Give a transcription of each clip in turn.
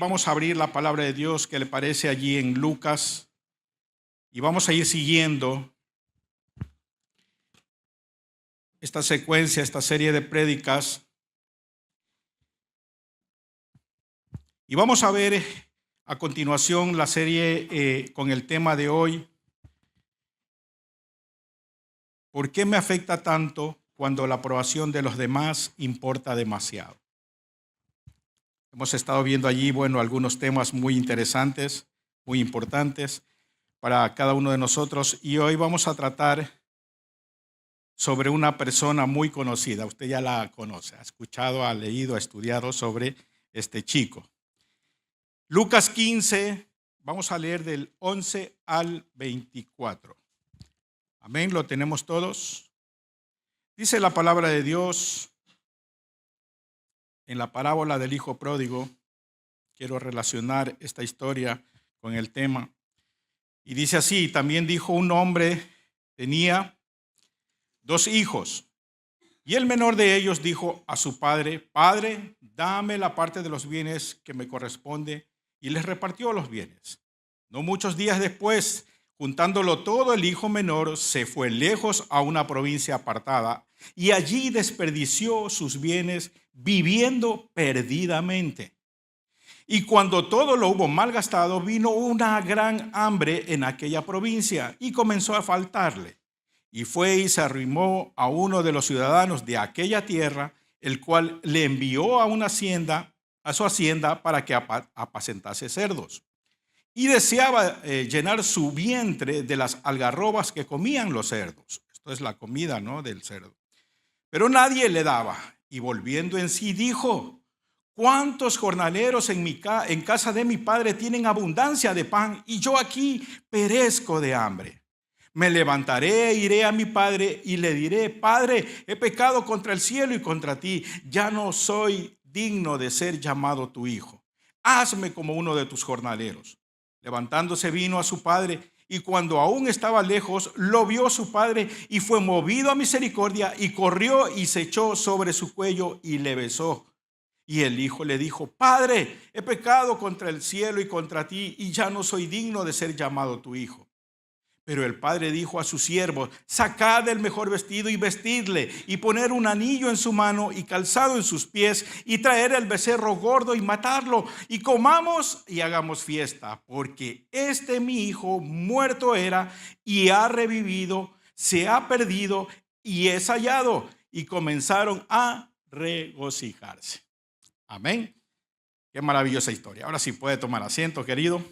vamos a abrir la palabra de Dios que le parece allí en Lucas y vamos a ir siguiendo esta secuencia, esta serie de prédicas. Y vamos a ver a continuación la serie con el tema de hoy: ¿por qué me afecta tanto cuando la aprobación de los demás importa demasiado? Hemos estado viendo allí, algunos temas muy interesantes, muy importantes para cada uno de nosotros, y hoy vamos a tratar sobre una persona muy conocida. Usted ya la conoce, ha escuchado, ha leído, ha estudiado sobre este chico. Lucas 15, vamos a leer del 11 al 24. Amén, ¿lo tenemos todos? Dice la palabra de Dios en la parábola del hijo pródigo. Quiero relacionar esta historia con el tema. Y dice así: también dijo un hombre, tenía 2 hijos, y el menor de ellos dijo a su padre: Padre, dame la parte de los bienes que me corresponde, y les repartió los bienes. No muchos días después, juntándolo todo, el hijo menor se fue lejos a una provincia apartada, y allí desperdició sus bienes viviendo perdidamente. Y cuando todo lo hubo malgastado, vino una gran hambre en aquella provincia y comenzó a faltarle. Y fue y se arrimó a uno de los ciudadanos de aquella tierra, el cual le envió a su hacienda para que apacentase cerdos. Y deseaba llenar su vientre de las algarrobas que comían los cerdos. Esto es la comida, ¿no?, del cerdo. Pero nadie le daba. Y volviendo en sí dijo: ¿cuántos jornaleros en casa de mi padre tienen abundancia de pan, y yo aquí perezco de hambre? Me levantaré, iré a mi padre y le diré: Padre, he pecado contra el cielo y contra ti, ya no soy digno de ser llamado tu hijo. Hazme como uno de tus jornaleros. Levantándose vino a su padre, y cuando aún estaba lejos, lo vio su padre y fue movido a misericordia, y corrió y se echó sobre su cuello y le besó. Y el hijo le dijo: Padre, he pecado contra el cielo y contra ti, y ya no soy digno de ser llamado tu hijo. Pero el padre dijo a sus siervos: sacad el mejor vestido y vestidle, y poner un anillo en su mano y calzado en sus pies, y traer el becerro gordo y matarlo, y comamos y hagamos fiesta, porque mi hijo muerto era y ha revivido, se ha perdido y es hallado. Y comenzaron a regocijarse. Amén. Qué maravillosa historia. Ahora sí puede tomar asiento, querido.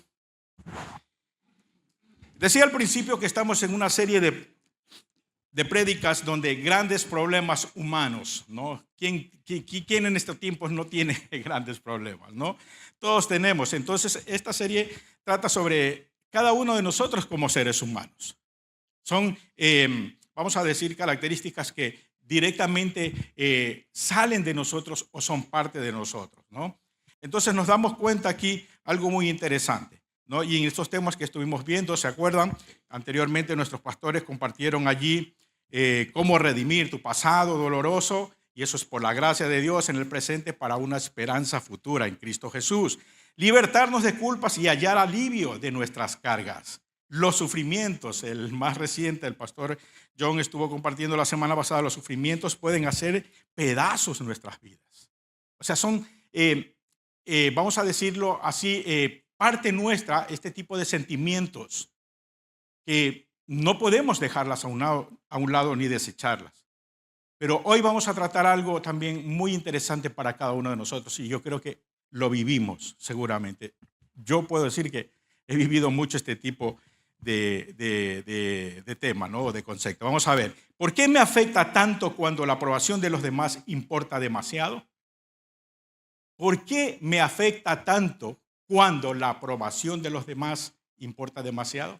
Decía al principio que estamos en una serie de prédicas donde grandes problemas humanos, ¿no? ¿Quién en estos tiempos no tiene grandes problemas, no? Todos tenemos. Entonces, esta serie trata sobre cada uno de nosotros como seres humanos. Son, vamos a decir, características que directamente salen de nosotros o son parte de nosotros, ¿no? Entonces nos damos cuenta aquí algo muy interesante, ¿no? Y en estos temas que estuvimos viendo, ¿se acuerdan? Anteriormente nuestros pastores compartieron allí cómo redimir tu pasado doloroso, y eso es por la gracia de Dios en el presente para una esperanza futura en Cristo Jesús. Libertarnos de culpas y hallar alivio de nuestras cargas. Los sufrimientos, el más reciente, el pastor John estuvo compartiendo la semana pasada, los sufrimientos pueden hacer pedazos nuestras vidas. O sea, son, vamos a decirlo así, parte nuestra, este tipo de sentimientos que no podemos dejarlas a un lado ni desecharlas. Pero hoy vamos a tratar algo también muy interesante para cada uno de nosotros, y yo creo que lo vivimos seguramente. Yo puedo decir que he vivido mucho este tipo de tema, ¿no?, de concepto. Vamos a ver, ¿por qué me afecta tanto cuando la aprobación de los demás importa demasiado? ¿Por qué me afecta tanto cuando la aprobación de los demás importa demasiado?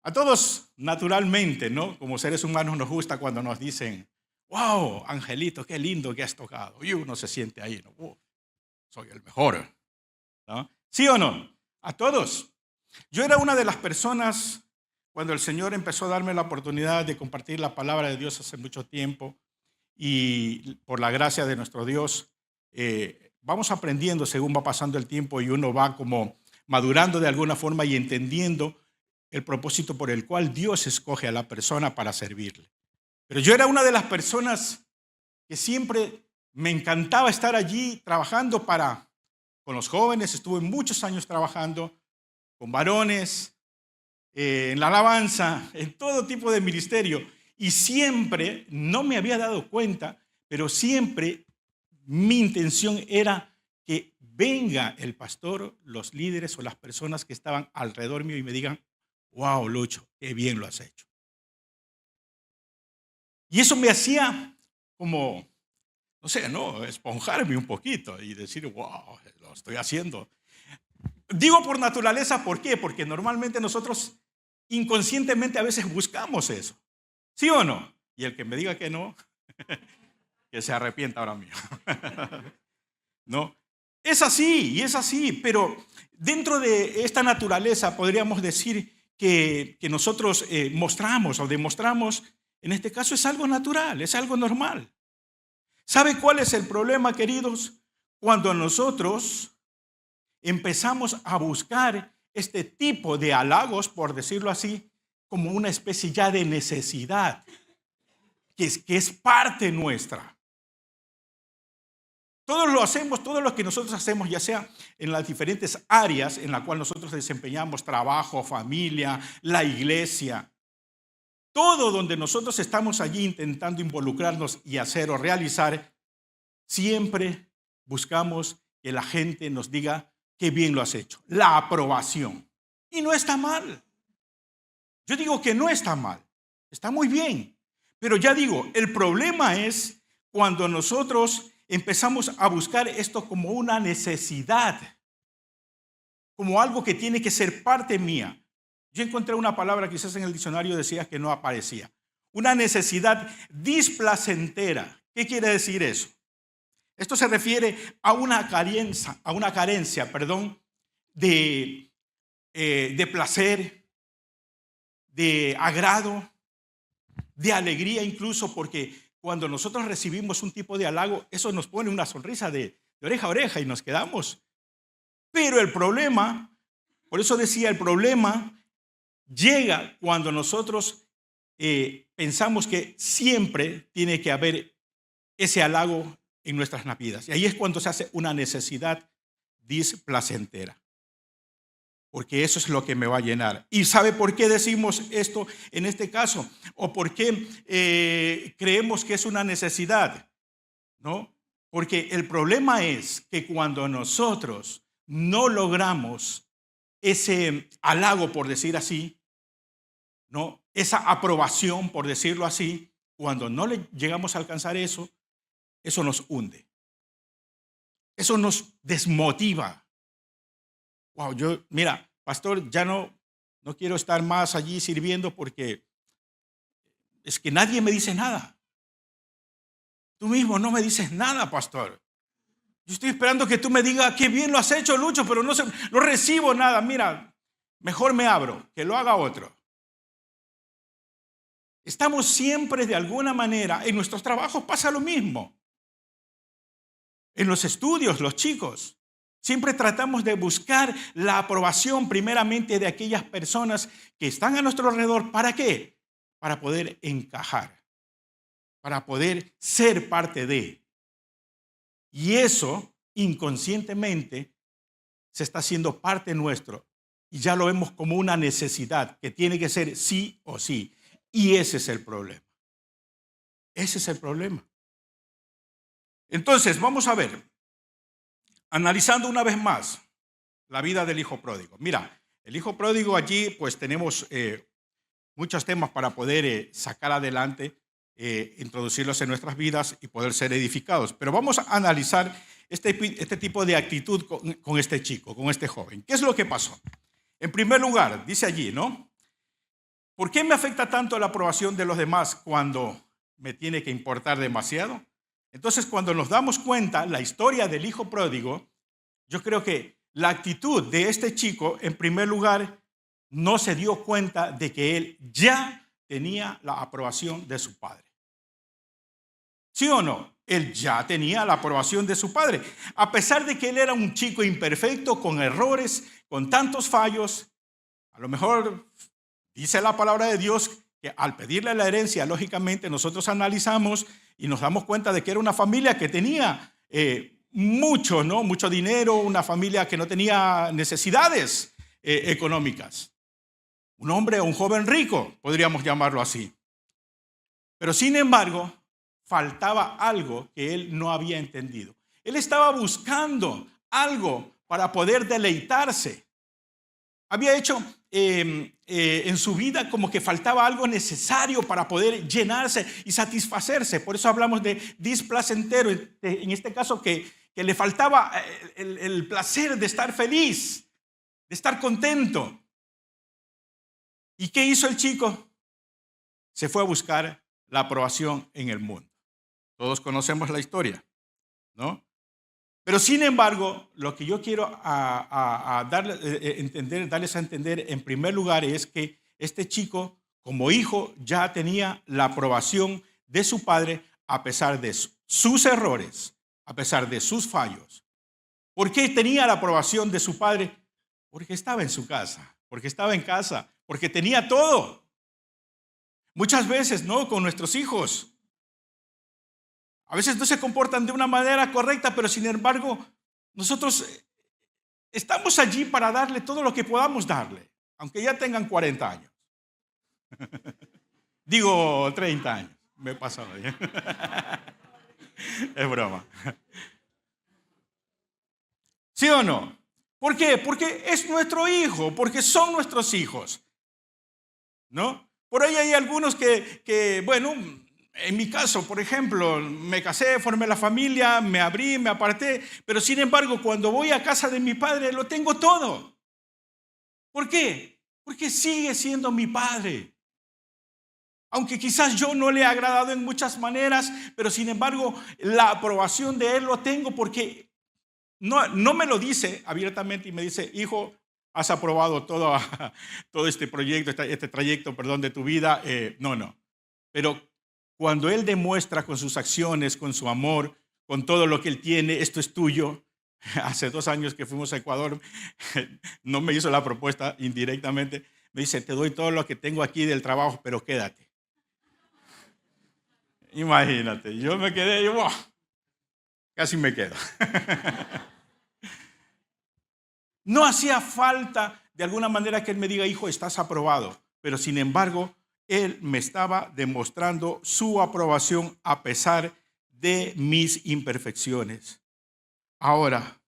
A todos, naturalmente, ¿no?, como seres humanos nos gusta cuando nos dicen: wow, Angelito, qué lindo que has tocado. Y uno se siente ahí, ¿no? Soy el mejor, ¿no? ¿Sí o no? A todos. Yo era una de las personas, cuando el Señor empezó a darme la oportunidad de compartir la palabra de Dios hace mucho tiempo, y por la gracia de nuestro Dios, vamos aprendiendo según va pasando el tiempo y uno va como madurando de alguna forma y entendiendo el propósito por el cual Dios escoge a la persona para servirle. Pero yo era una de las personas que siempre me encantaba estar allí trabajando con los jóvenes. Estuve muchos años trabajando con varones, en la alabanza, en todo tipo de ministerio. Y siempre, no me había dado cuenta, pero siempre mi intención era que venga el pastor, los líderes o las personas que estaban alrededor mío y me digan: wow, Lucho, qué bien lo has hecho. Y eso me hacía como, no sé, esponjarme un poquito y decir: wow, lo estoy haciendo. Digo por naturaleza, ¿por qué? Porque normalmente nosotros inconscientemente a veces buscamos eso. ¿Sí o no? Y el que me diga que no, que se arrepienta ahora mismo. ¿No? Es así, pero dentro de esta naturaleza podríamos decir que nosotros mostramos o demostramos, en este caso es algo natural, es algo normal. ¿Sabe cuál es el problema, queridos? Cuando nosotros empezamos a buscar este tipo de halagos, por decirlo así, como una especie ya de necesidad, que es parte nuestra. Todos lo hacemos, todo lo que nosotros hacemos, ya sea en las diferentes áreas en las cuales nosotros desempeñamos, trabajo, familia, la iglesia, todo donde nosotros estamos allí intentando involucrarnos y hacer o realizar, siempre buscamos que la gente nos diga qué bien lo has hecho, la aprobación. Y no está mal. Yo digo que no está mal, está muy bien. Pero ya digo, el problema es cuando nosotros empezamos a buscar esto como una necesidad, como algo que tiene que ser parte mía. Yo encontré una palabra, quizás en el diccionario decía que no aparecía. Una necesidad displacentera. ¿Qué quiere decir eso? Esto se refiere a una carencia, de placer, de agrado, de alegría incluso, porque cuando nosotros recibimos un tipo de halago, eso nos pone una sonrisa de oreja a oreja y nos quedamos. Pero el problema, por eso decía, el problema llega cuando nosotros pensamos que siempre tiene que haber ese halago en nuestras vidas. Y ahí es cuando se hace una necesidad displacentera. Porque eso es lo que me va a llenar. ¿Y sabe por qué decimos esto en este caso? ¿O por qué creemos que es una necesidad? ¿No? Porque el problema es que cuando nosotros no logramos ese halago, por decir así, ¿no? Esa aprobación, por decirlo así, cuando no le llegamos a alcanzar eso, eso nos hunde. Eso nos desmotiva. Wow, mira, pastor, ya no quiero estar más allí sirviendo porque es que nadie me dice nada. Tú mismo no me dices nada, pastor. Yo estoy esperando que tú me digas qué bien lo has hecho, Lucho, pero no recibo nada. Mira, mejor me abro, que lo haga otro. Estamos siempre de alguna manera, en nuestros trabajos pasa lo mismo. En los estudios, los chicos. Siempre tratamos de buscar la aprobación primeramente de aquellas personas que están a nuestro alrededor. ¿Para qué? Para poder encajar, para poder ser parte de. Y eso inconscientemente se está haciendo parte nuestro y ya lo vemos como una necesidad que tiene que ser sí o sí. Y ese es el problema. Ese es el problema. Entonces, vamos a ver. Analizando una vez más la vida del hijo pródigo. Mira, el hijo pródigo allí pues tenemos muchos temas para poder sacar adelante, introducirlos en nuestras vidas y poder ser edificados. Pero vamos a analizar este tipo de actitud con este chico, con este joven. ¿Qué es lo que pasó? En primer lugar, dice allí, ¿no? ¿Por qué me afecta tanto la aprobación de los demás cuando me tiene que importar demasiado? Entonces, cuando nos damos cuenta la historia del hijo pródigo, yo creo que la actitud de este chico, en primer lugar, no se dio cuenta de que él ya tenía la aprobación de su padre. ¿Sí o no? él ya tenía la aprobación de su padre. A pesar de que él era un chico imperfecto, con errores, con tantos fallos, a lo mejor dice la palabra de Dios que al pedirle la herencia, lógicamente nosotros analizamos y nos damos cuenta de que era una familia que tenía mucho, ¿no? Mucho dinero, una familia que no tenía necesidades económicas. Un hombre o un joven rico, podríamos llamarlo así. Pero sin embargo, faltaba algo que él no había entendido. Él estaba buscando algo para poder deleitarse. Había hecho en su vida como que faltaba algo necesario para poder llenarse y satisfacerse. Por eso hablamos de displacentero, en este caso que le faltaba el placer de estar feliz, de estar contento. ¿Y qué hizo el chico? Se fue a buscar la aprobación en el mundo. Todos conocemos la historia, ¿no? Pero sin embargo, lo que yo quiero darles a entender en primer lugar es que este chico, como hijo, ya tenía la aprobación de su padre a pesar de sus errores, a pesar de sus fallos. ¿Por qué tenía la aprobación de su padre? Porque estaba en su casa, porque estaba en casa, porque tenía todo. Muchas veces, ¿no? Con nuestros hijos. A veces no se comportan de una manera correcta, pero sin embargo, nosotros estamos allí para darle todo lo que podamos darle, aunque ya tengan 40 años. Digo 30 años, me he pasado bien. Es broma. ¿Sí o no? ¿Por qué? Porque es nuestro hijo, porque son nuestros hijos, ¿no? Por ahí hay algunos que bueno, en mi caso, por ejemplo, me casé, formé la familia, me abrí, me aparté, pero sin embargo, cuando voy a casa de mi padre, lo tengo todo. ¿Por qué? Porque sigue siendo mi padre. Aunque quizás yo no le he agradado en muchas maneras, pero sin embargo, la aprobación de él lo tengo porque no me lo dice abiertamente y me dice, hijo, has aprobado todo este proyecto, este trayecto, perdón, de tu vida. No. Pero cuando él demuestra con sus acciones, con su amor, con todo lo que él tiene, esto es tuyo. Hace 2 años que fuimos a Ecuador, no me hizo la propuesta indirectamente. Me dice, te doy todo lo que tengo aquí del trabajo, pero quédate. Imagínate, yo me quedé, casi me quedo. No hacía falta de alguna manera que él me diga, hijo, estás aprobado. Pero sin embargo, él me estaba demostrando su aprobación a pesar de mis imperfecciones. Ahora,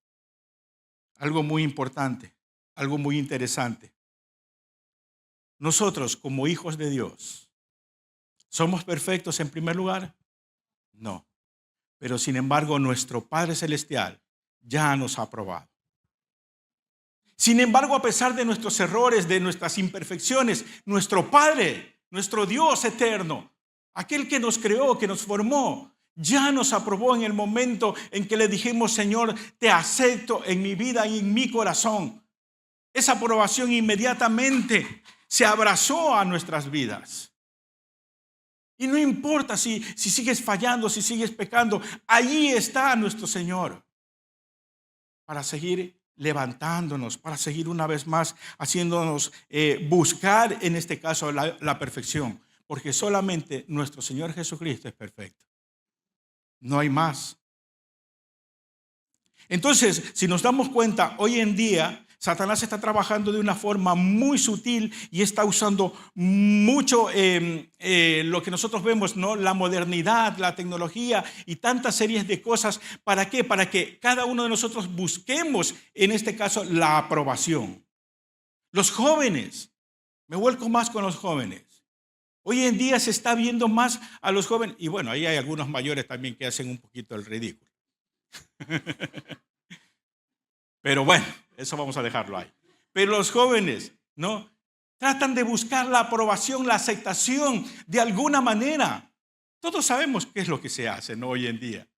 algo muy importante, algo muy interesante. Nosotros, como hijos de Dios, ¿somos perfectos en primer lugar? No. Pero sin embargo, nuestro Padre Celestial ya nos ha aprobado. Sin embargo, a pesar de nuestros errores, de nuestras imperfecciones, nuestro Padre, nuestro Dios eterno, aquel que nos creó, que nos formó, ya nos aprobó en el momento en que le dijimos, Señor, te acepto en mi vida y en mi corazón. Esa aprobación inmediatamente se abrazó a nuestras vidas. Y no importa si sigues fallando, si sigues pecando, allí está nuestro Señor para seguir levantándonos, para seguir una vez más haciéndonos buscar en este caso la perfección, porque solamente nuestro Señor Jesucristo es perfecto. No hay más. Entonces, si nos damos cuenta, hoy en día Satanás está trabajando de una forma muy sutil y está usando mucho lo que nosotros vemos, ¿no? La modernidad, la tecnología y tantas series de cosas. ¿Para qué? Para que cada uno de nosotros busquemos, en este caso, la aprobación. Los jóvenes, me vuelco más con los jóvenes. Hoy en día se está viendo más a los jóvenes, y bueno, ahí hay algunos mayores también que hacen un poquito el ridículo. Pero bueno, eso vamos a dejarlo ahí. Pero los jóvenes, ¿no? Tratan de buscar la aprobación, la aceptación de alguna manera. Todos sabemos qué es lo que se hace, ¿no? Hoy en día.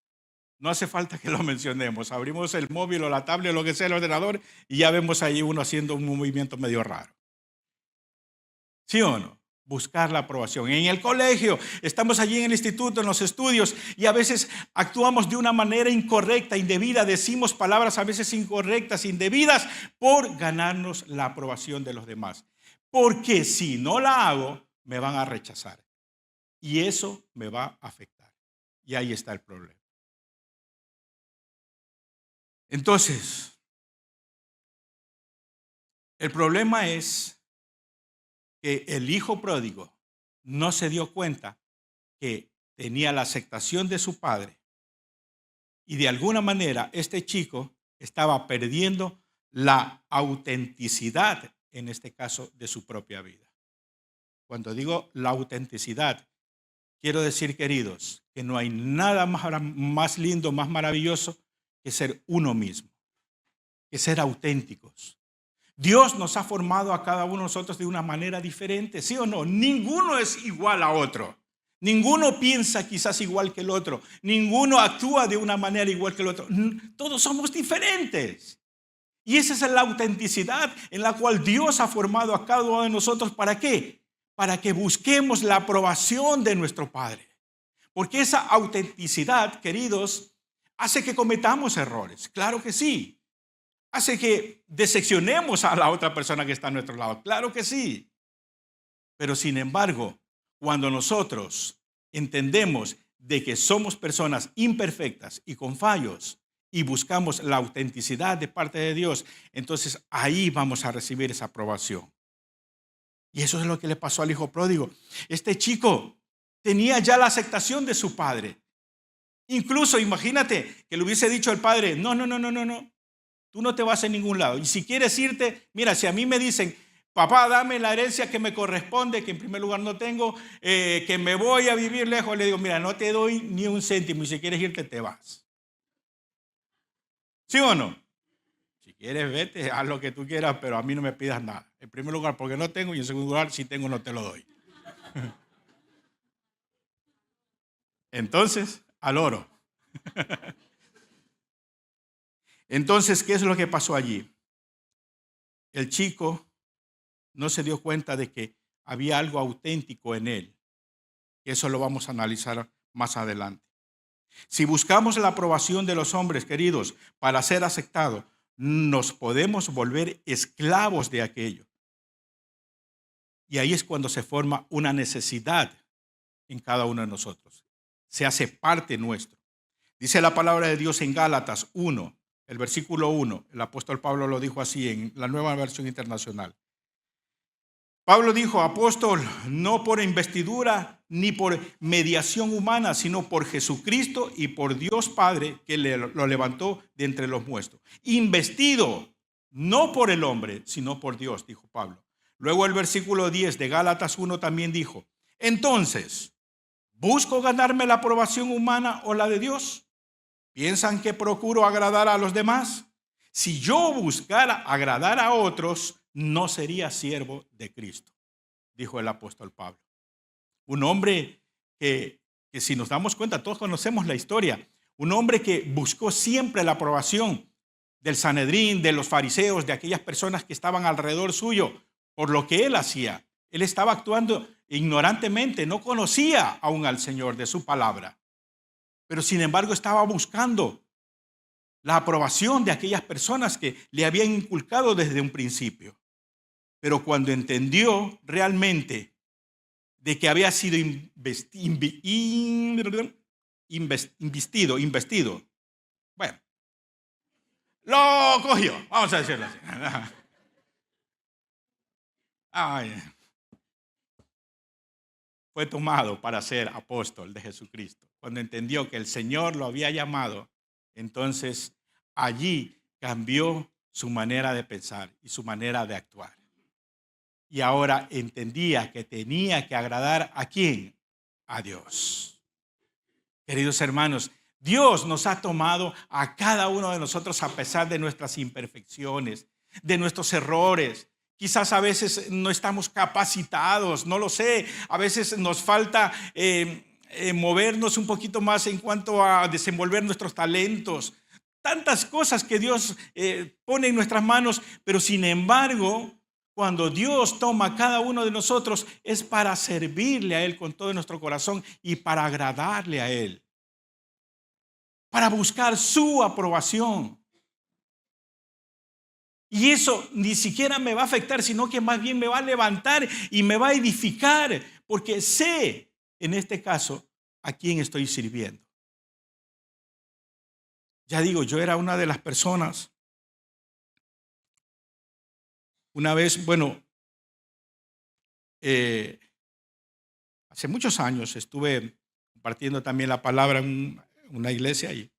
No hace falta que lo mencionemos. Abrimos el móvil o la tablet o lo que sea, el ordenador, y ya vemos ahí uno haciendo un movimiento medio raro. ¿Sí o no? buscar la aprobación. En el colegio, estamos allí en el instituto, en los estudios, y a veces actuamos de una manera incorrecta, indebida, decimos palabras a veces incorrectas, indebidas, por ganarnos la aprobación de los demás. Porque si no la hago, me van a rechazar. Y eso me va a afectar. Y ahí está el problema. Entonces, el problema es que el hijo pródigo no se dio cuenta que tenía la aceptación de su padre y de alguna manera este chico estaba perdiendo la autenticidad, en este caso, de su propia vida. Cuando digo la autenticidad, quiero decir, queridos, que no hay nada más lindo, más maravilloso que ser uno mismo, que ser auténticos. Dios nos ha formado a cada uno de nosotros de una manera diferente, ¿sí o no? Ninguno es igual a otro. Ninguno piensa quizás igual que el otro. Ninguno actúa de una manera igual que el otro. Todos somos diferentes. Y esa es la autenticidad en la cual Dios ha formado a cada uno de nosotros. ¿Para qué? Para que busquemos la aprobación de nuestro Padre. Porque esa autenticidad, queridos, hace que cometamos errores. Claro que sí. Hace que decepcionemos a la otra persona que está a nuestro lado. Claro que sí. Pero sin embargo, cuando nosotros entendemos de que somos personas imperfectas y con fallos y buscamos la autenticidad de parte de Dios, entonces ahí vamos a recibir esa aprobación. Y eso es lo que le pasó al hijo pródigo. Este chico tenía ya la aceptación de su padre. Incluso imagínate que le hubiese dicho al padre, no. Tú no te vas a ningún lado. Y si quieres irte, mira, si a mí me dicen, papá, dame la herencia que me corresponde, que en primer lugar no tengo, que me voy a vivir lejos, le digo, mira, no te doy ni un céntimo y si quieres irte, te vas. ¿Sí o no? Si quieres, vete, haz lo que tú quieras, pero a mí no me pidas nada. En primer lugar, porque no tengo, y en segundo lugar, si tengo, no te lo doy. Entonces, al oro. Entonces, ¿qué es lo que pasó allí? El chico no se dio cuenta de que había algo auténtico en él. Eso lo vamos a analizar más adelante. Si buscamos la aprobación de los hombres, queridos, para ser aceptados, nos podemos volver esclavos de aquello. Y ahí es cuando se forma una necesidad en cada uno de nosotros. Se hace parte nuestro. Dice la palabra de Dios en Gálatas 1. El versículo 1, el apóstol Pablo lo dijo así en la Nueva Versión Internacional. Pablo dijo, apóstol, no por investidura ni por mediación humana, sino por Jesucristo y por Dios Padre que lo levantó de entre los muertos. Investido, no por el hombre, sino por Dios, dijo Pablo. Luego el versículo 10 de Gálatas 1 también dijo, entonces, ¿busco ganarme la aprobación humana o la de Dios? ¿Piensan que procuro agradar a los demás? Si yo buscara agradar a otros, no sería siervo de Cristo, dijo el apóstol Pablo. Un hombre que si nos damos cuenta, todos conocemos la historia, un hombre que buscó siempre la aprobación del Sanedrín, de los fariseos, de aquellas personas que estaban alrededor suyo, por lo que él hacía. Él estaba actuando ignorantemente, no conocía aún al Señor de su palabra. Pero sin embargo estaba buscando la aprobación de aquellas personas que le habían inculcado desde un principio. Pero cuando entendió realmente de que había sido investido, bueno, lo cogió, vamos a decirlo así. Fue tomado para ser apóstol de Jesucristo. Cuando entendió que el Señor lo había llamado, entonces allí cambió su manera de pensar y su manera de actuar. Y ahora entendía que tenía que agradar ¿a quién? A Dios. Queridos hermanos, Dios nos ha tomado a cada uno de nosotros a pesar de nuestras imperfecciones, de nuestros errores. Quizás a veces no estamos capacitados, no lo sé. A veces nos falta movernos un poquito más en cuanto a desenvolver nuestros talentos. Tantas cosas que Dios pone en nuestras manos, pero sin embargo, Cuando Dios toma a cada uno de nosotros es para servirle a Él con todo nuestro corazón y para agradarle a Él, para buscar su aprobación. Y eso ni siquiera me va a afectar, sino que más bien me va a levantar y me va a edificar, porque sé, en este caso, a quién estoy sirviendo. Ya digo, yo era una de las personas, una vez, bueno, hace muchos años estuve compartiendo también la palabra en una iglesia y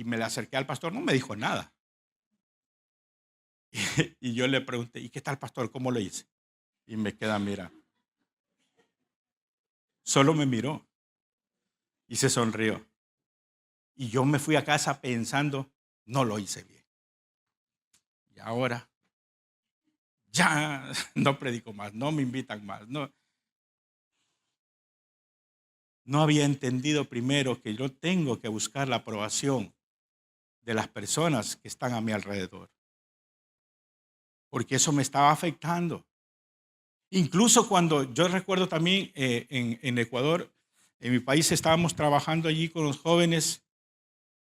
me le acerqué al pastor, no me dijo nada. Y yo le pregunté, ¿y qué tal, pastor? ¿Cómo lo hice? Y me queda, mira, solo me miró y se sonrió. Y yo me fui a casa pensando, no lo hice bien. Y ahora ya no predico más, no me invitan más. No había entendido primero que yo tengo que buscar la aprobación de las personas que están a mi alrededor, porque eso me estaba afectando. Incluso cuando yo recuerdo también en Ecuador, en mi país estábamos trabajando allí con los jóvenes.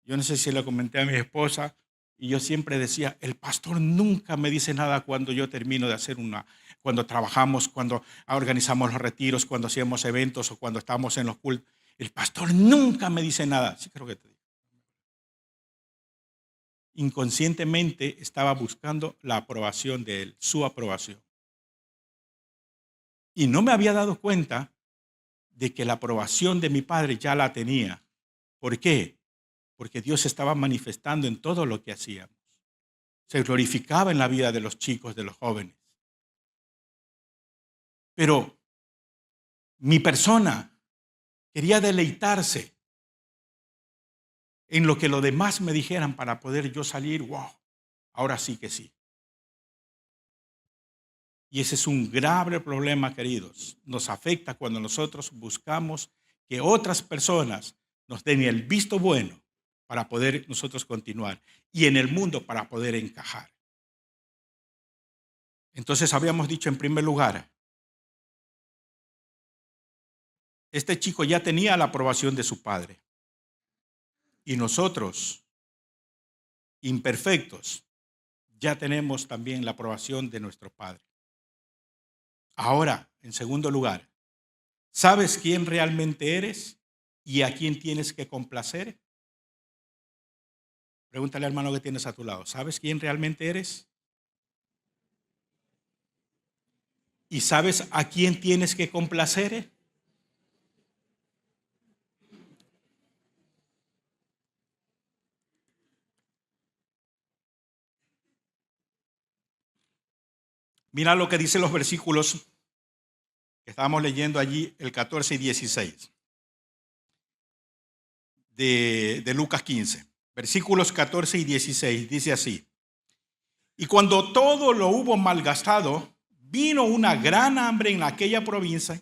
Yo no sé si le comenté a mi esposa, y yo siempre decía, el pastor nunca me dice nada cuando yo termino de hacer cuando trabajamos, cuando organizamos los retiros, cuando hacíamos eventos o cuando estamos en los cultos. El pastor nunca me dice nada. Sí, creo que te digo. Inconscientemente estaba buscando la aprobación de él, su aprobación. Y no me había dado cuenta de que la aprobación de mi padre ya la tenía. ¿Por qué? Porque Dios se estaba manifestando en todo lo que hacíamos. Se glorificaba en la vida de los chicos, de los jóvenes. Pero mi persona quería deleitarse en lo que los demás me dijeran para poder yo salir, wow, ahora sí que sí. Y ese es un grave problema, queridos. Nos afecta cuando nosotros buscamos que otras personas nos den el visto bueno para poder nosotros continuar y en el mundo para poder encajar. Entonces habíamos dicho en primer lugar, este chico ya tenía la aprobación de su padre y nosotros, imperfectos, ya tenemos también la aprobación de nuestro padre. Ahora, en segundo lugar, ¿sabes quién realmente eres y a quién tienes que complacer? Pregúntale al hermano que tienes a tu lado, ¿sabes quién realmente eres? ¿Y sabes a quién tienes que complacer? Mira lo que dicen los versículos que estábamos leyendo allí, el 14 y 16 de Lucas 15. Versículos 14 y 16, dice así. Y cuando todo lo hubo malgastado, vino una gran hambre en aquella provincia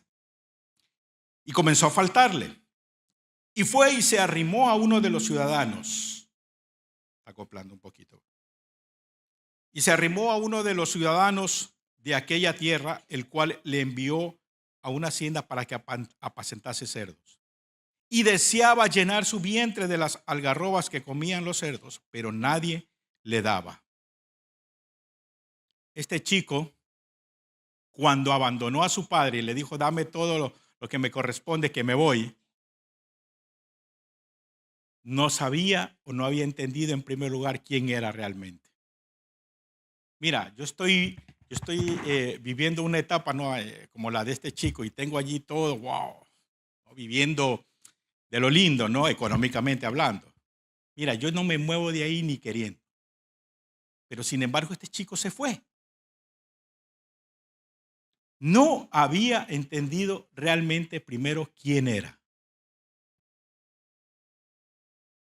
y comenzó a faltarle. Y fue y se arrimó a uno de los ciudadanos. Acoplando un poquito. Y se arrimó a uno de los ciudadanos de aquella tierra, el cual le envió a una hacienda para que apacentase cerdos. Y deseaba llenar su vientre de las algarrobas que comían los cerdos, pero nadie le daba. Este chico, cuando abandonó a su padre y le dijo, dame todo lo que me corresponde, que me voy, no sabía o no había entendido en primer lugar quién era realmente. Mira, yo estoy viviendo una etapa, ¿no? Como la de este chico, y tengo allí todo, wow, ¿no? Viviendo de lo lindo, ¿no? Económicamente hablando. Mira, yo no me muevo de ahí ni queriendo. Pero sin embargo, este chico se fue. No había entendido realmente primero quién era.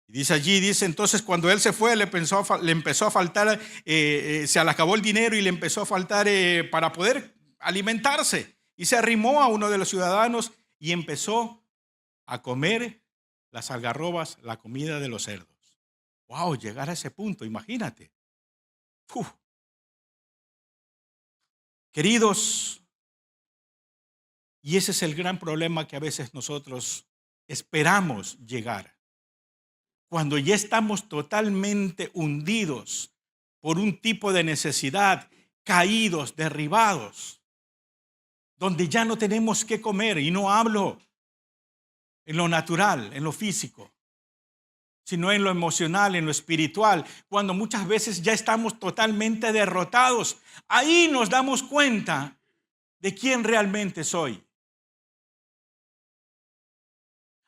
Y dice allí, dice entonces cuando él se fue le empezó a faltar, se le acabó el dinero y le empezó a faltar para poder alimentarse. Y se arrimó a uno de los ciudadanos y empezó a comer las algarrobas, la comida de los cerdos. Wow, llegar a ese punto, imagínate. Uf. Queridos, y ese es el gran problema que a veces nosotros esperamos llegar. Cuando ya estamos totalmente hundidos por un tipo de necesidad, caídos, derribados, donde ya no tenemos qué comer, y no hablo en lo natural, en lo físico, sino en lo emocional, en lo espiritual, cuando muchas veces ya estamos totalmente derrotados, ahí nos damos cuenta de quién realmente soy.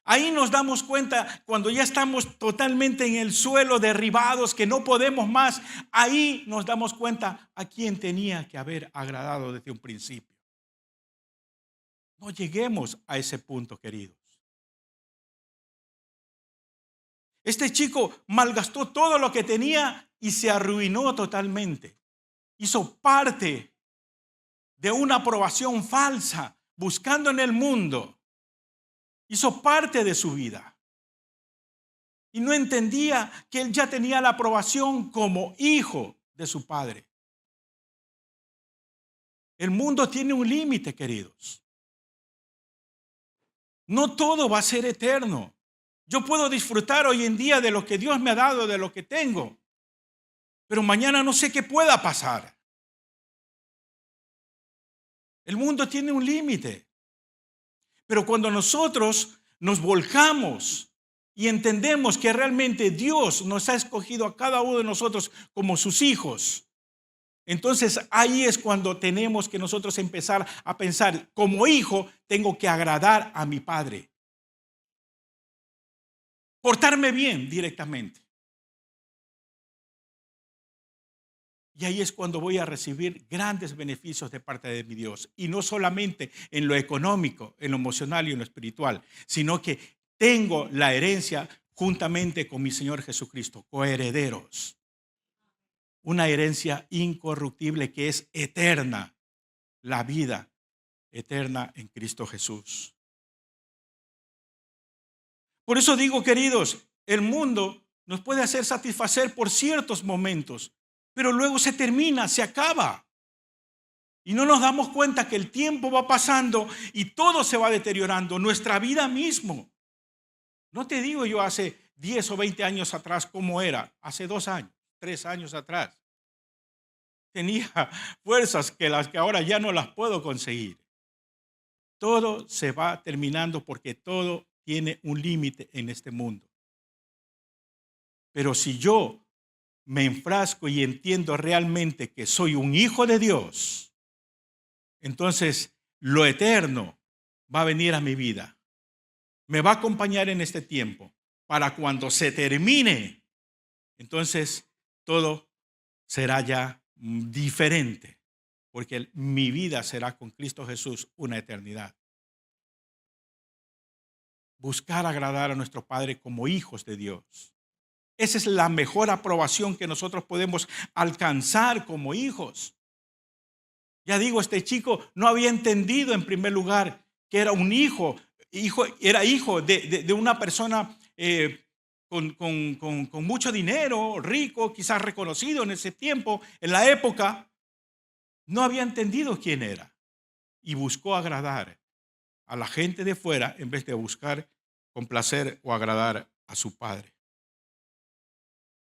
Ahí nos damos cuenta cuando ya estamos totalmente en el suelo, derribados, que no podemos más. Ahí nos damos cuenta a quién tenía que haber agradado desde un principio. No lleguemos a ese punto, queridos. Este chico malgastó todo lo que tenía y se arruinó totalmente. Hizo parte de una aprobación falsa, buscando en el mundo. Hizo parte de su vida. Y no entendía que él ya tenía la aprobación como hijo de su padre. El mundo tiene un límite, queridos. No todo va a ser eterno. Yo puedo disfrutar hoy en día de lo que Dios me ha dado, de lo que tengo. Pero mañana no sé qué pueda pasar. El mundo tiene un límite. Pero cuando nosotros nos volcamos y entendemos que realmente Dios nos ha escogido a cada uno de nosotros como sus hijos, entonces ahí es cuando tenemos que nosotros empezar a pensar, como hijo tengo que agradar a mi padre. Portarme bien directamente. Y ahí es cuando voy a recibir grandes beneficios de parte de mi Dios. Y no solamente en lo económico, en lo emocional y en lo espiritual, sino que tengo la herencia juntamente con mi Señor Jesucristo, coherederos. Una herencia incorruptible que es eterna, la vida eterna en Cristo Jesús. Por eso digo, queridos, el mundo nos puede hacer satisfacer por ciertos momentos, pero luego se termina, se acaba. Y no nos damos cuenta que el tiempo va pasando y todo se va deteriorando, nuestra vida mismo. No te digo yo hace 10 o 20 años atrás cómo era, hace 2 años, 3 años atrás. Tenía fuerzas que las que ahora ya no las puedo conseguir. Todo se va terminando porque todo tiene un límite en este mundo. Pero si yo me enfrasco y entiendo realmente que soy un hijo de Dios, entonces lo eterno va a venir a mi vida. Me va a acompañar en este tiempo para cuando se termine. Entonces todo será ya diferente, porque mi vida será con Cristo Jesús una eternidad. Buscar agradar a nuestro Padre como hijos de Dios. Esa es la mejor aprobación que nosotros podemos alcanzar como hijos. Ya digo, este chico no había entendido en primer lugar que era un era hijo de una persona con mucho dinero, rico, quizás reconocido en ese tiempo, en la época. No había entendido quién era y buscó agradar a la gente de fuera en vez de buscar complacer o agradar a su padre.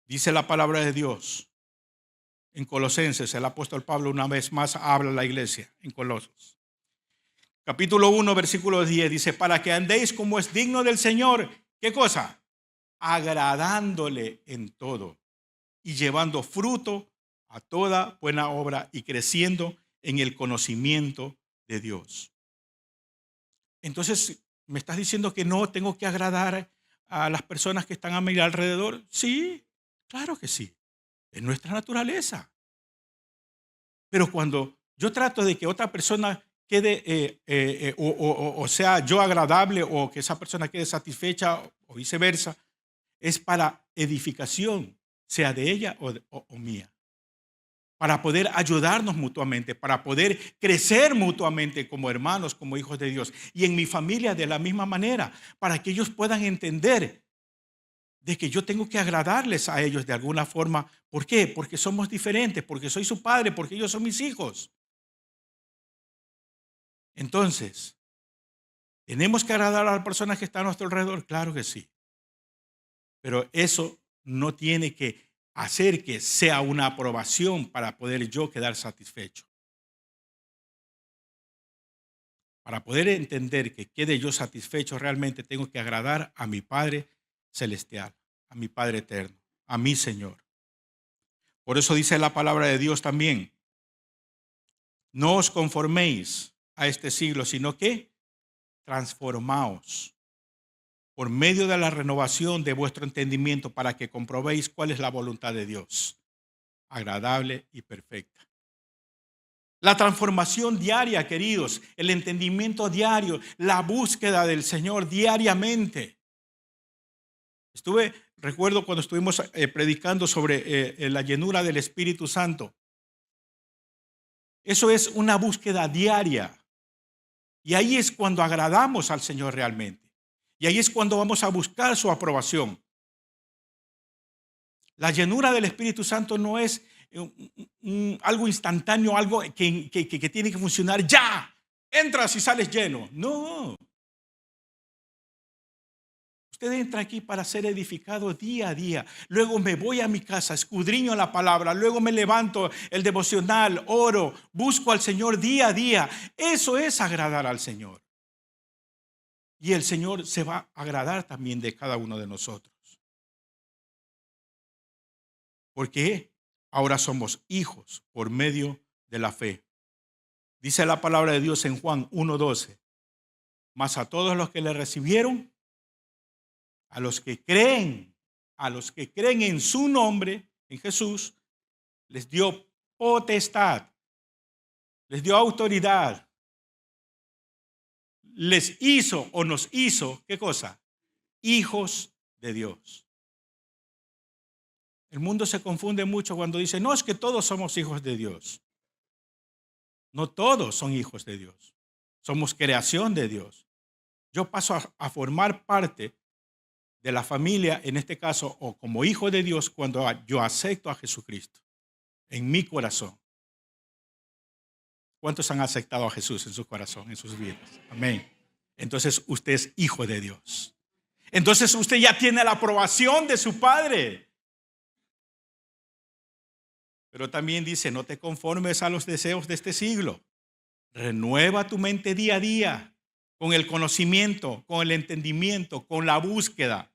Dice la palabra de Dios en Colosenses, el apóstol Pablo una vez más habla a la iglesia en Colosos. Capítulo 1, versículo 10 dice, para que andéis como es digno del Señor. ¿Qué cosa? Agradándole en todo y llevando fruto a toda buena obra y creciendo en el conocimiento de Dios. Entonces, ¿me estás diciendo que no tengo que agradar a las personas que están a mi alrededor? Sí, claro que sí. Es nuestra naturaleza. Pero cuando yo trato de que otra persona quede, o sea, yo agradable o que esa persona quede satisfecha o viceversa, es para edificación, sea de ella o mía. Para poder ayudarnos mutuamente, para poder crecer mutuamente como hermanos, como hijos de Dios. Y en mi familia de la misma manera, para que ellos puedan entender de que yo tengo que agradarles a ellos de alguna forma. ¿Por qué? Porque somos diferentes, porque soy su padre, porque ellos son mis hijos. Entonces, ¿tenemos que agradar a las personas que están a nuestro alrededor? Claro que sí. Pero eso no tiene que hacer que sea una aprobación para poder yo quedar satisfecho. Para poder entender que quede yo satisfecho, realmente tengo que agradar a mi Padre celestial, a mi Padre eterno, a mi Señor. Por eso dice la palabra de Dios también: no os conforméis a este siglo, sino que transformaos por medio de la renovación de vuestro entendimiento, para que comprobéis cuál es la voluntad de Dios, agradable y perfecta. La transformación diaria, queridos, el entendimiento diario, la búsqueda del Señor diariamente. Recuerdo cuando estuvimos predicando sobre la llenura del Espíritu Santo. Eso es una búsqueda diaria. Y ahí es cuando agradamos al Señor realmente. Y ahí es cuando vamos a buscar su aprobación. La llenura del Espíritu Santo no es algo instantáneo, algo que tiene que funcionar ya. Entras y sales lleno. No. Usted entra aquí para ser edificado día a día. Luego me voy a mi casa, escudriño la palabra. Luego me levanto el devocional, oro, busco al Señor día a día. Eso es agradar al Señor. Y el Señor se va a agradar también de cada uno de nosotros. Porque ahora somos hijos por medio de la fe. Dice la palabra de Dios en Juan 1:12. Mas a todos los que le recibieron, a los que creen en su nombre, en Jesús, les dio potestad, les dio autoridad, les hizo o nos hizo, ¿qué cosa? Hijos de Dios. El mundo se confunde mucho cuando dice: no, es que todos somos hijos de Dios. No todos son hijos de Dios. Somos creación de Dios. Yo paso a formar parte de la familia, en este caso, o como hijo de Dios, cuando yo acepto a Jesucristo en mi corazón. ¿Cuántos han aceptado a Jesús en su corazón, en sus vidas? Amén. Entonces usted es hijo de Dios. Entonces usted ya tiene la aprobación de su Padre. Pero también dice: no te conformes a los deseos de este siglo. Renueva tu mente día a día con el conocimiento, con el entendimiento, con la búsqueda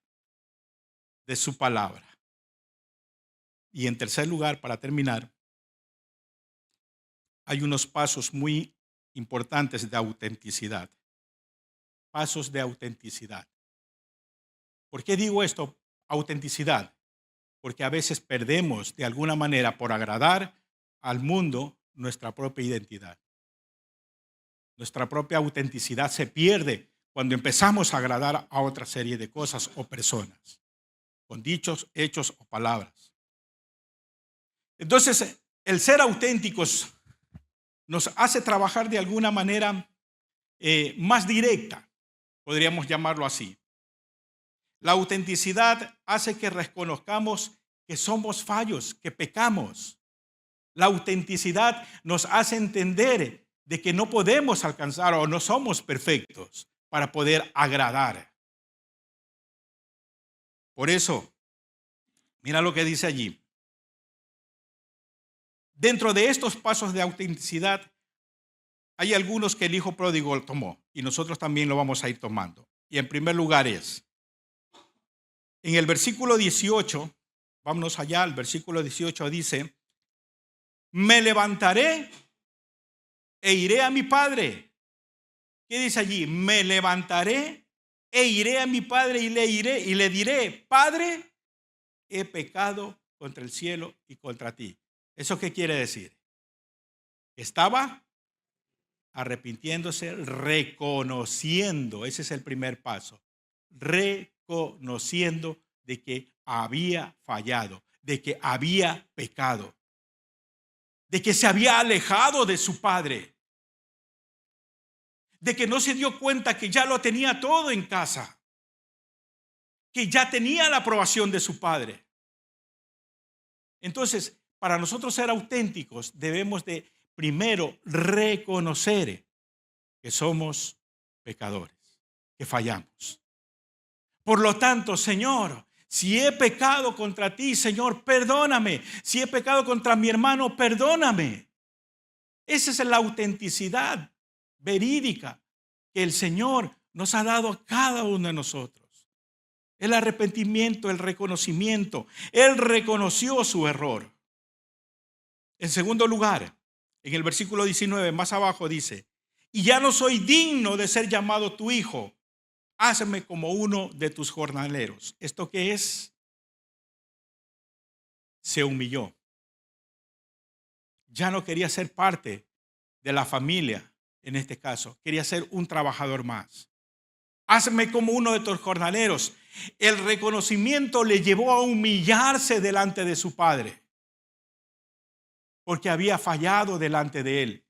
de su palabra. Y en tercer lugar, para terminar, hay unos pasos muy importantes de autenticidad. Pasos de autenticidad. ¿Por qué digo esto? Autenticidad. Porque a veces perdemos de alguna manera, por agradar al mundo, nuestra propia identidad. Nuestra propia autenticidad se pierde cuando empezamos a agradar a otra serie de cosas o personas, con dichos, hechos o palabras. Entonces, el ser auténticos nos hace trabajar de alguna manera más directa, podríamos llamarlo así. La autenticidad hace que reconozcamos que somos fallos, que pecamos. La autenticidad nos hace entender de que no podemos alcanzar o no somos perfectos para poder agradar. Por eso, mira lo que dice allí. Dentro de estos pasos de autenticidad, hay algunos que el hijo pródigo tomó y nosotros también lo vamos a ir tomando. Y en primer lugar es, en el versículo 18, vámonos allá, el versículo 18 dice: me levantaré e iré a mi padre. ¿Qué dice allí? Me levantaré e iré a mi padre y le diré: Padre, he pecado contra el cielo y contra ti. ¿Eso qué quiere decir? Estaba arrepintiéndose, reconociendo, ese es el primer paso, reconociendo de que había fallado, de que había pecado, de que se había alejado de su padre, de que no se dio cuenta que ya lo tenía todo en casa, que ya tenía la aprobación de su padre. Entonces, para nosotros ser auténticos, debemos de primero reconocer que somos pecadores, que fallamos. Por lo tanto, Señor, si he pecado contra ti, Señor, perdóname. Si he pecado contra mi hermano, perdóname. Esa es la autenticidad verídica que el Señor nos ha dado a cada uno de nosotros. El arrepentimiento, el reconocimiento. Él reconoció su error. En segundo lugar, en el versículo 19, más abajo dice, y ya no soy digno de ser llamado tu hijo. Hazme como uno de tus jornaleros. ¿Esto qué es? Se humilló. Ya no quería ser parte de la familia, en este caso. Quería ser un trabajador más. Hazme como uno de tus jornaleros. El reconocimiento le llevó a humillarse delante de su padre, porque había fallado delante de él.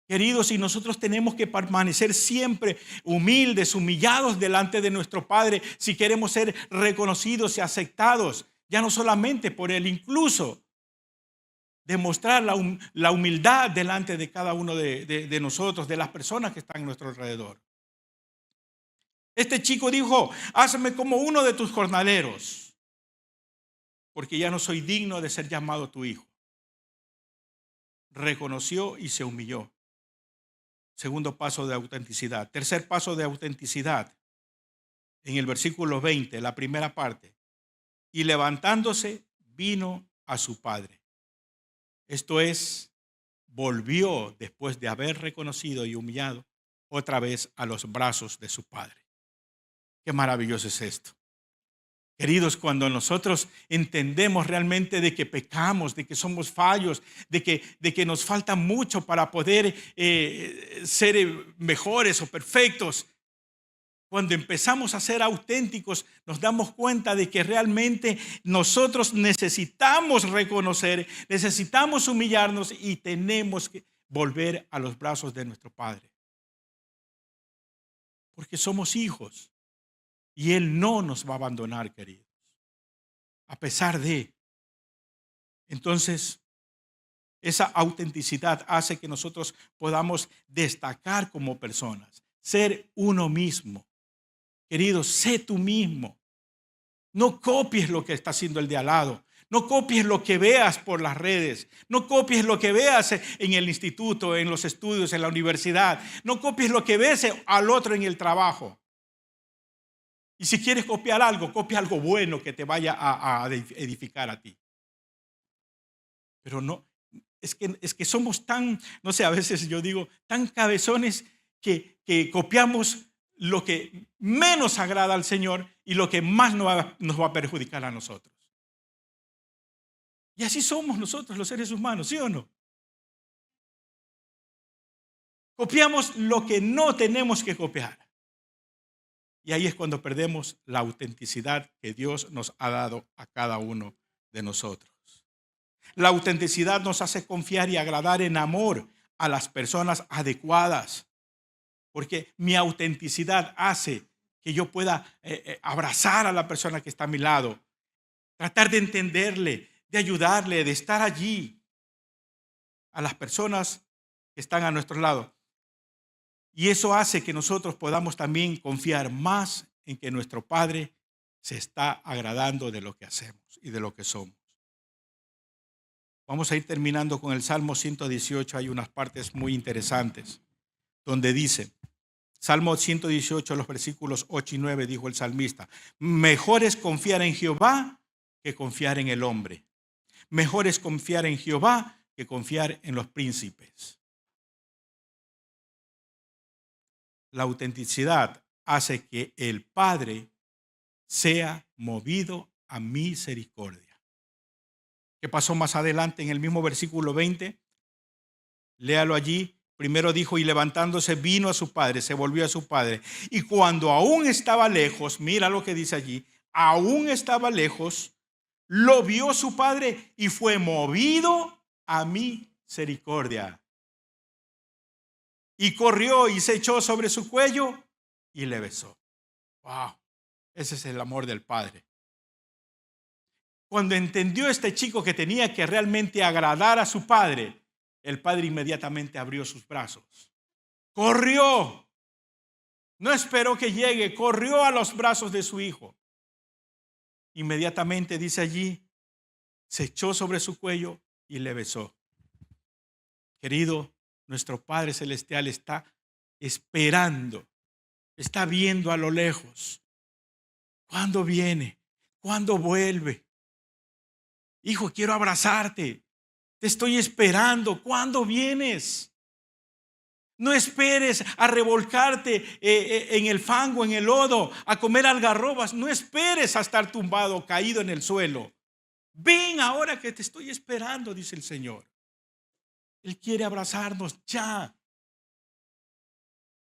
Queridos, y nosotros tenemos que permanecer siempre humildes, humillados delante de nuestro Padre si queremos ser reconocidos y aceptados, ya no solamente por Él, incluso demostrar la humildad delante de cada uno de nosotros, de las personas que están a nuestro alrededor. Este chico dijo, hazme como uno de tus jornaleros, porque ya no soy digno de ser llamado tu hijo. Reconoció y se humilló. Segundo paso de autenticidad. Tercer paso de autenticidad. En el versículo 20, la primera parte. Y levantándose, vino a su padre. Esto es, volvió después de haber reconocido y humillado otra vez a los brazos de su padre. Qué maravilloso es esto. Queridos, cuando nosotros entendemos realmente de que pecamos, de que somos fallos, de que nos falta mucho para poder ser mejores o perfectos, cuando empezamos a ser auténticos, nos damos cuenta de que realmente nosotros necesitamos reconocer, necesitamos humillarnos y tenemos que volver a los brazos de nuestro Padre. Porque somos hijos. Y Él no nos va a abandonar, queridos. A pesar de. Entonces, esa autenticidad hace que nosotros podamos destacar como personas. Ser uno mismo. Queridos, sé tú mismo. No copies lo que está haciendo el de al lado. No copies lo que veas por las redes. No copies lo que veas en el instituto, en los estudios, en la universidad. No copies lo que ves al otro en el trabajo. Y si quieres copiar algo, copia algo bueno que te vaya a edificar a ti. Pero no, es que somos tan, no sé, a veces yo digo, tan cabezones que copiamos lo que menos agrada al Señor y lo que más nos va a perjudicar a nosotros. Y así somos nosotros los seres humanos, ¿sí o no? Copiamos lo que no tenemos que copiar. Y ahí es cuando perdemos la autenticidad que Dios nos ha dado a cada uno de nosotros. La autenticidad nos hace confiar y agradar en amor a las personas adecuadas. Porque mi autenticidad hace que yo pueda abrazar a la persona que está a mi lado. Tratar de entenderle, de ayudarle, de estar allí. A las personas que están a nuestro lado. Y eso hace que nosotros podamos también confiar más en que nuestro Padre se está agradando de lo que hacemos y de lo que somos. Vamos a ir terminando con el Salmo 118. Hay unas partes muy interesantes donde dice, Salmo 118, los versículos 8 y 9, dijo el salmista, mejor es confiar en Jehová que confiar en el hombre. Mejor es confiar en Jehová que confiar en los príncipes. La autenticidad hace que el Padre sea movido a misericordia. ¿Qué pasó más adelante en el mismo versículo 20? Léalo allí. Primero dijo, y levantándose vino a su padre, se volvió a su padre. Y cuando aún estaba lejos, mira lo que dice allí, aún estaba lejos, lo vio su padre y fue movido a misericordia. Y corrió y se echó sobre su cuello y le besó. ¡Wow! Ese es el amor del Padre. Cuando entendió este chico que tenía que realmente agradar a su padre, el padre inmediatamente abrió sus brazos corrió. No esperó que llegue, corrió a los brazos de su hijo. Inmediatamente, dice allí, se echó sobre su cuello y le besó. Querido, nuestro Padre Celestial está esperando, está viendo a lo lejos. ¿Cuándo viene? ¿Cuándo vuelve? Hijo, quiero abrazarte. Te estoy esperando. ¿Cuándo vienes? No esperes a revolcarte en el fango, en el lodo, a comer algarrobas. No esperes a estar tumbado, caído en el suelo. Ven ahora que te estoy esperando, dice el Señor. Él quiere abrazarnos ya.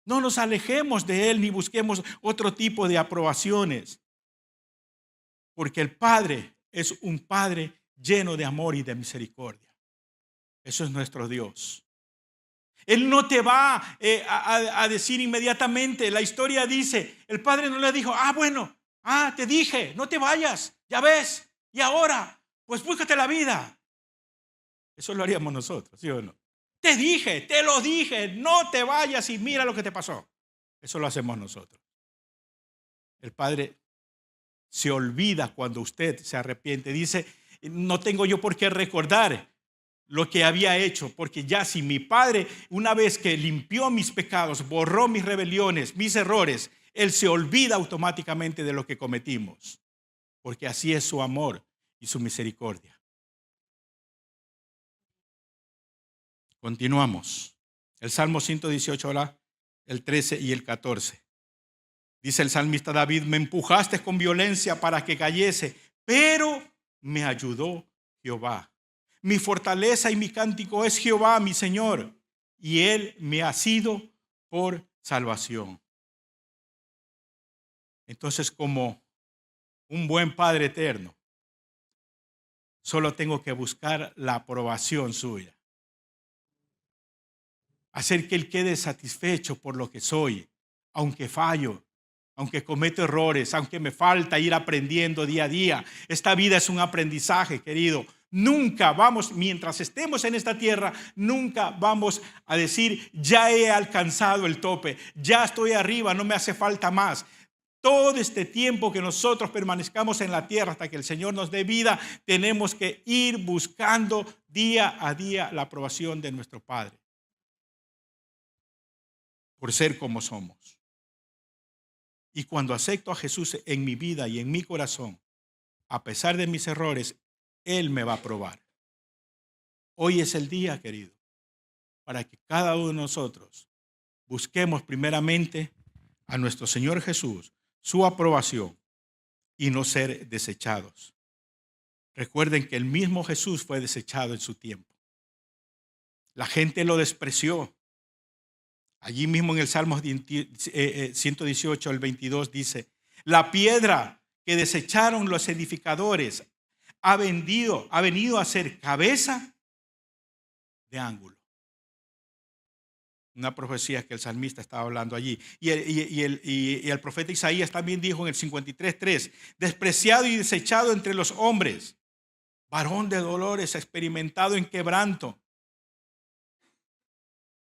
No nos alejemos de Él ni busquemos otro tipo de aprobaciones. Porque el Padre es un Padre lleno de amor y de misericordia. Eso es nuestro Dios. Él no te va a decir inmediatamente. La historia dice, el padre no le dijo, bueno, te dije, no te vayas, ya ves, y ahora, pues búscate la vida. Eso lo haríamos nosotros, ¿sí o no? Te dije, te lo dije, no te vayas y mira lo que te pasó. Eso lo hacemos nosotros. El Padre se olvida cuando usted se arrepiente. Dice, no tengo yo por qué recordar lo que había hecho, porque ya si mi Padre, una vez que limpió mis pecados, borró mis rebeliones, mis errores, Él se olvida automáticamente de lo que cometimos, porque así es su amor y su misericordia. Continuamos. El Salmo 118, ahora el 13 y el 14. Dice el salmista David, me empujaste con violencia para que cayese, pero me ayudó Jehová. Mi fortaleza y mi cántico es Jehová, mi Señor, y Él me ha sido por salvación. Entonces, como un buen Padre eterno, solo tengo que buscar la aprobación suya. Hacer que Él quede satisfecho por lo que soy, aunque fallo, aunque cometo errores, aunque me falta ir aprendiendo día a día. Esta vida es un aprendizaje, querido. Nunca vamos, mientras estemos en esta tierra, nunca vamos a decir, ya he alcanzado el tope, ya estoy arriba, no me hace falta más. Todo este tiempo que nosotros permanezcamos en la tierra hasta que el Señor nos dé vida, tenemos que ir buscando día a día la aprobación de nuestro Padre, por ser como somos. Y cuando acepto a Jesús en mi vida y en mi corazón, a pesar de mis errores, Él me va a aprobar. Hoy es el día, querido, para que cada uno de nosotros busquemos primeramente a nuestro Señor Jesús, su aprobación y no ser desechados. Recuerden que el mismo Jesús fue desechado en su tiempo. La gente lo despreció. Allí mismo en el Salmo 118, el 22 dice, la piedra que desecharon los edificadores ha venido a ser cabeza de ángulo. Una profecía que el salmista estaba hablando allí. Y el profeta Isaías también dijo en el 53:3, despreciado y desechado entre los hombres, varón de dolores, experimentado en quebranto.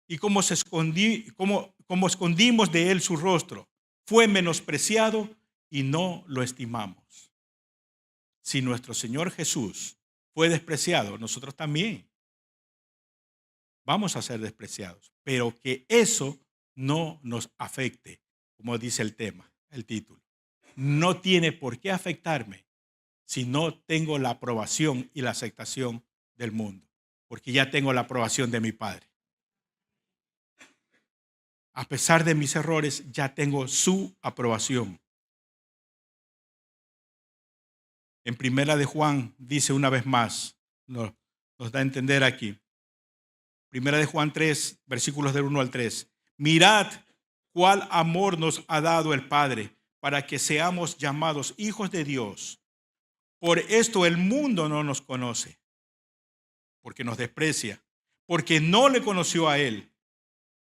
Y como escondimos de él su rostro, fue menospreciado y no lo estimamos. Si nuestro Señor Jesús fue despreciado, nosotros también vamos a ser despreciados, pero que eso no nos afecte, como dice el tema, el título. No tiene por qué afectarme si no tengo la aprobación y la aceptación del mundo, porque ya tengo la aprobación de mi Padre. A pesar de mis errores, ya tengo su aprobación. En Primera de Juan dice una vez más, nos da a entender aquí. Primera de Juan 3, versículos del 1 al 3. Mirad cuál amor nos ha dado el Padre para que seamos llamados hijos de Dios. Por esto el mundo no nos conoce, porque nos desprecia, porque no le conoció a Él.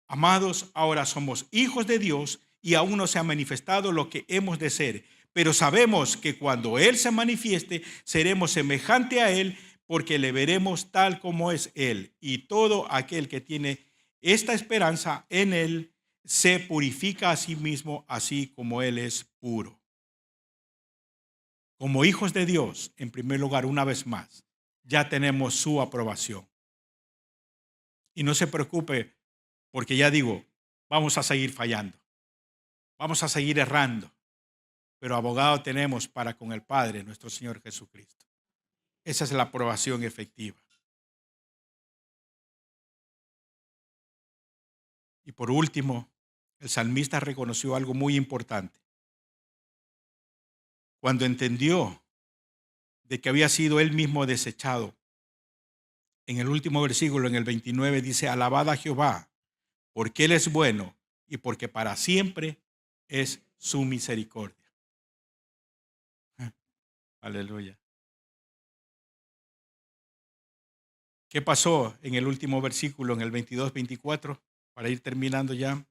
Amados, ahora somos hijos de Dios y aún no se ha manifestado lo que hemos de ser. Pero sabemos que cuando Él se manifieste, seremos semejante a Él, porque le veremos tal como es Él. Y todo aquel que tiene esta esperanza en Él se purifica a sí mismo, así como Él es puro. Como hijos de Dios, en primer lugar, una vez más, ya tenemos su aprobación. Y no se preocupe, porque ya digo, vamos a seguir fallando, vamos a seguir errando, pero abogado tenemos para con el Padre, nuestro Señor Jesucristo. Esa es la aprobación efectiva. Y por último, el salmista reconoció algo muy importante. Cuando entendió de que había sido él mismo desechado, en el último versículo, en el 29, dice: alabad a Jehová, porque Él es bueno y porque para siempre es su misericordia. Aleluya. ¿Qué pasó en el último versículo, en el 22-24, para ir terminando ya?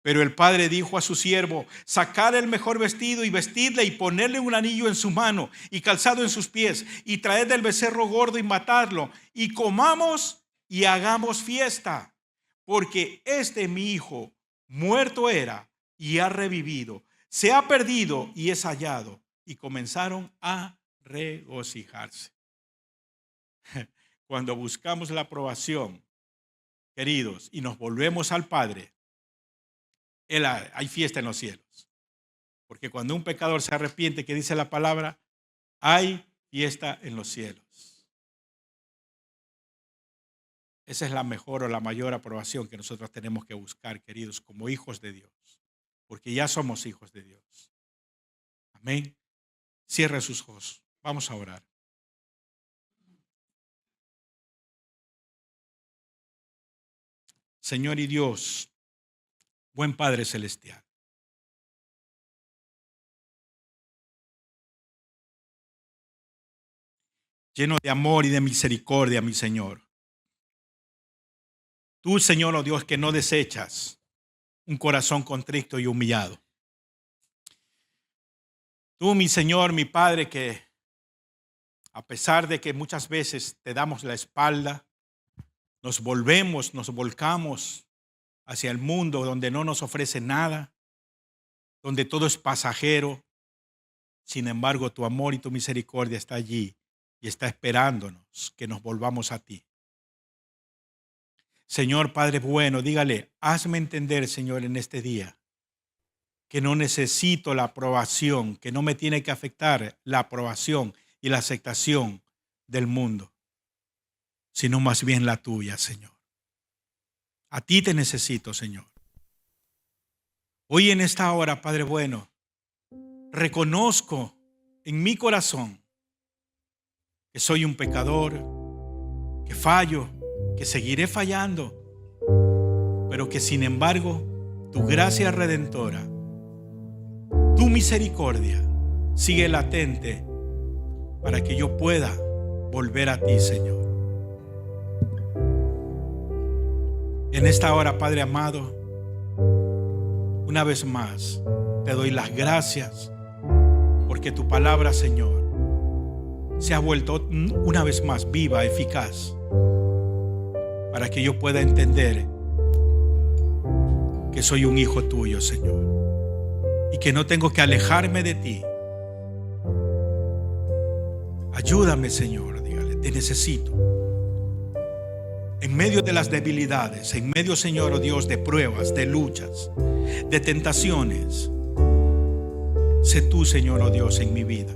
Pero el padre dijo a su siervo: sacad el mejor vestido y vestidle, y ponerle un anillo en su mano y calzado en sus pies, y traed del becerro gordo y matadlo, y comamos y hagamos fiesta, porque mi hijo muerto era y ha revivido, se ha perdido y es hallado. Y comenzaron a regocijarse. Cuando buscamos la aprobación, queridos, y nos volvemos al Padre, hay fiesta en los cielos. Porque cuando un pecador se arrepiente, que dice la palabra, hay fiesta en los cielos. Esa es la mejor o la mayor aprobación que nosotros tenemos que buscar, queridos, como hijos de Dios. Porque ya somos hijos de Dios. Amén. Cierre sus ojos. Vamos a orar. Señor y Dios, buen Padre Celestial, lleno de amor y de misericordia, mi Señor. Tú, Señor, oh Dios, que no desechas un corazón contrito y humillado. Tú, mi Señor, mi Padre, que a pesar de que muchas veces te damos la espalda, nos volcamos hacia el mundo donde no nos ofrece nada, donde todo es pasajero. Sin embargo, tu amor y tu misericordia está allí y está esperándonos que nos volvamos a ti. Señor Padre bueno, dígale: hazme entender, Señor, en este día, que no necesito la aprobación, que no me tiene que afectar la aprobación y la aceptación del mundo, sino más bien la tuya, Señor. A ti te necesito, Señor. Hoy en esta hora, Padre bueno, reconozco en mi corazón que soy un pecador, que fallo, que seguiré fallando, pero que sin embargo tu gracia redentora, tu misericordia sigue latente para que yo pueda volver a ti, Señor. En esta hora, Padre amado, una vez más te doy las gracias porque tu palabra, Señor, se ha vuelto una vez más viva, eficaz, para que yo pueda entender que soy un hijo tuyo, Señor, y que no tengo que alejarme de ti. Ayúdame, Señor, dígale, te necesito. En medio de las debilidades, en medio, Señor, oh Dios, de pruebas, de luchas, de tentaciones, sé tú, Señor, oh Dios, en mi vida.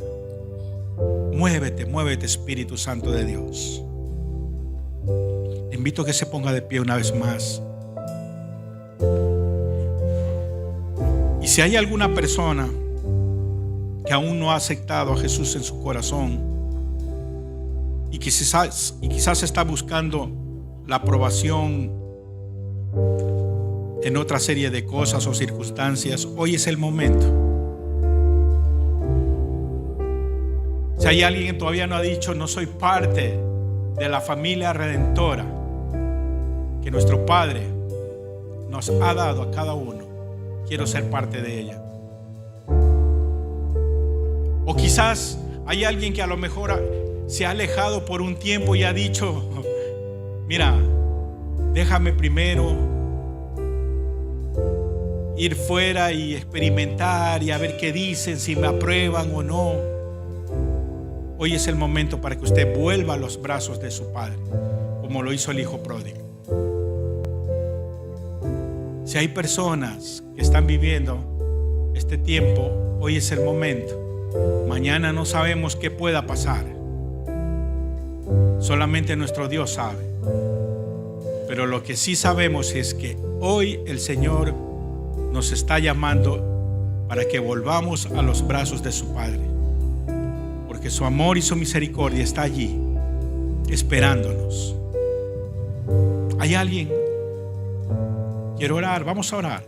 Muévete, Espíritu Santo de Dios. Te invito a que se ponga de pie una vez más. Y si hay alguna persona que aún no ha aceptado a Jesús en su corazón y quizás está buscando la aprobación en otra serie de cosas o circunstancias, hoy es el momento. Si hay alguien que todavía no ha dicho: no soy parte de la familia redentora que nuestro Padre nos ha dado a cada uno, quiero ser parte de ella. O quizás hay alguien que a lo mejor se ha alejado por un tiempo y ha dicho: mira, déjame primero ir fuera y experimentar y a ver qué dicen, si me aprueban o no. Hoy es el momento para que usted vuelva a los brazos de su Padre, como lo hizo el hijo pródigo. Si hay personas que están viviendo este tiempo, hoy es el momento. Mañana no sabemos qué pueda pasar. Solamente nuestro Dios sabe. Pero lo que sí sabemos es que hoy el Señor nos está llamando para que volvamos a los brazos de su Padre. Porque su amor y su misericordia está allí, esperándonos. ¿Hay alguien? Quiero orar, vamos a orar.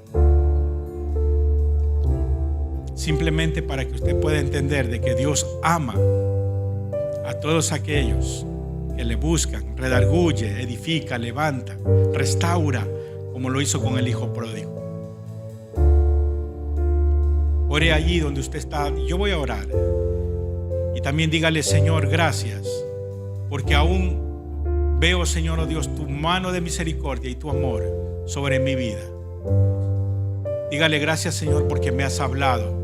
Simplemente para que usted pueda entender de que Dios ama a todos aquellos que le buscan, redarguye, edifica, levanta, restaura, como lo hizo con el hijo pródigo. Ore allí donde usted está. Yo voy a orar. Y también dígale: Señor, gracias, porque aún veo, Señor, oh Dios, tu mano de misericordia y tu amor sobre mi vida. Dígale: gracias, Señor, porque me has hablado.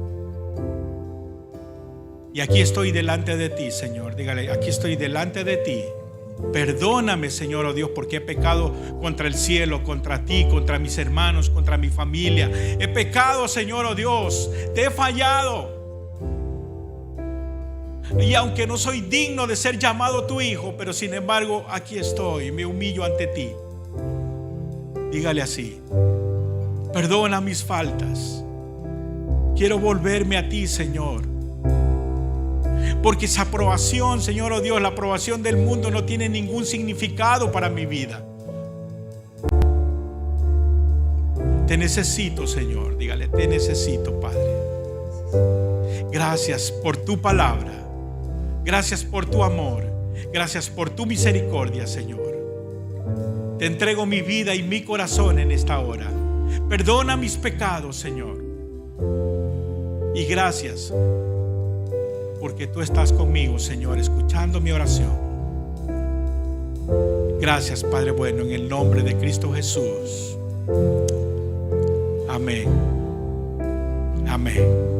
Y aquí estoy delante de ti, Señor. Dígale: aquí estoy delante de ti. Perdóname, Señor, oh Dios, porque he pecado contra el cielo, contra ti, contra mis hermanos, contra mi familia. He pecado, Señor, oh Dios, te he fallado. Y aunque no soy digno de ser llamado tu hijo, pero sin embargo aquí estoy, me humillo ante ti. Dígale así: perdona mis faltas. Quiero volverme a ti, Señor. Porque esa aprobación, Señor, oh Dios, la aprobación del mundo no tiene ningún significado para mi vida. Te necesito, Señor. Dígale: te necesito, Padre. Gracias por tu palabra. Gracias por tu amor. Gracias por tu misericordia, Señor. Te entrego mi vida y mi corazón en esta hora. Perdona mis pecados, Señor. Y gracias porque tú estás conmigo, Señor, escuchando mi oración. Gracias, Padre bueno, en el nombre de Cristo Jesús. Amén. Amén.